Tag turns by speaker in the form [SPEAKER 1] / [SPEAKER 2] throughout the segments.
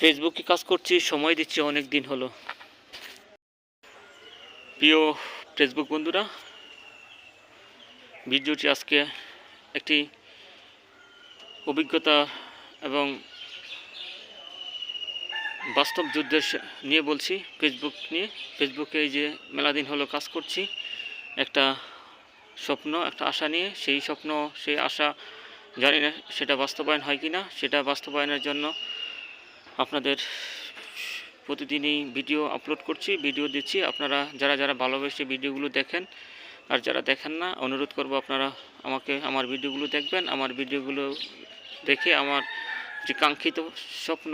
[SPEAKER 1] ফেসবুকে কাজ করছি, সময় দিচ্ছি অনেক দিন হলো। প্রিয় ফেসবুক বন্ধুরা, ভিডিওটি আজকে একটি অভিজ্ঞতা এবং বাস্তব যুদ্ধের নিয়ে বলছি। ফেসবুক নিয়ে, ফেসবুকে এই যে মেলা দিন হলো কাজ করছি, একটা স্বপ্ন, একটা আশা নিয়ে। সেই স্বপ্ন, সেই আশা জানি না সেটা বাস্তবায়ন হয় কি না। সেটা বাস্তবায়নের জন্য আপনাদের প্রতিদিনই ভিডিও আপলোড করছি, ভিডিও দিচ্ছি। আপনারা যারা যারা ভালোবেসে ভিডিওগুলো দেখেন আর যারা দেখেন না, অনুরোধ করব আপনারা আমার ভিডিওগুলো দেখবেন। আমার ভিডিওগুলো দেখে আমার যে কাঙ্ক্ষিত স্বপ্ন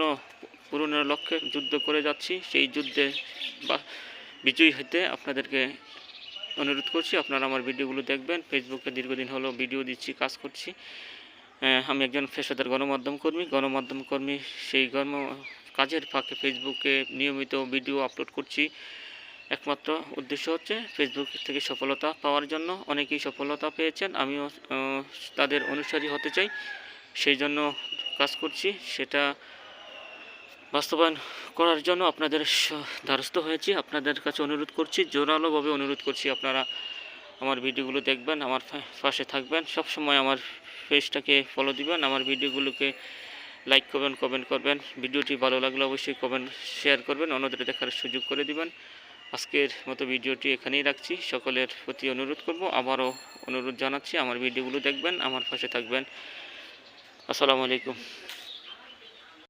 [SPEAKER 1] পূরণের লক্ষ্যে যুদ্ধ করে যাচ্ছি, সেই যুদ্ধে বা বিজয়ী হতে আপনাদেরকে অনুরোধ করছি। আপনারা আমার ভিডিওগুলো দেখবেন। ফেসবুকে দীর্ঘদিন হলো ভিডিও দিচ্ছি, কাজ করছি। আমি একজন পেশাদার গণমাধ্যম কর্মী। সেই কাজের ফাঁকে ফেসবুকে নিয়মিত ভিডিও আপলোড করছি। একমাত্র উদ্দেশ্য হচ্ছে ফেসবুক থেকে সফলতা পাওয়ার জন্য। অনেকেই সফলতা পেয়েছেন, আমিও তাদের অনুসারী হতে চাই, সেই জন্য কাজ করছি। সেটা বাস্তবায়ন করার জন্য আপনাদের দ্বারস্থ হয়েছি। আপনাদের কাছে অনুরোধ করছি, জোরালোভাবে অনুরোধ করছি, আপনারা আমার ভিডিওগুলো দেখবেন, আমার পাশে থাকবেন, সবসময় আমার পেজটাকে ফলো দিবেন, আমার ভিডিওগুলোকে লাইক করবেন, কমেন্ট করবেন। ভিডিওটি ভালো লাগলে অবশ্যই কমেন্ট শেয়ার করবেন, অন্যদের দেখার সুযোগ করে দিবেন। আজকের মতো ভিডিওটি এখানেই রাখছি। সকলের প্রতি অনুরোধ করব, আবারও অনুরোধ জানাচ্ছি, আমার ভিডিওগুলো দেখবেন, আমার পাশে থাকবেন। আসসালামু আলাইকুম।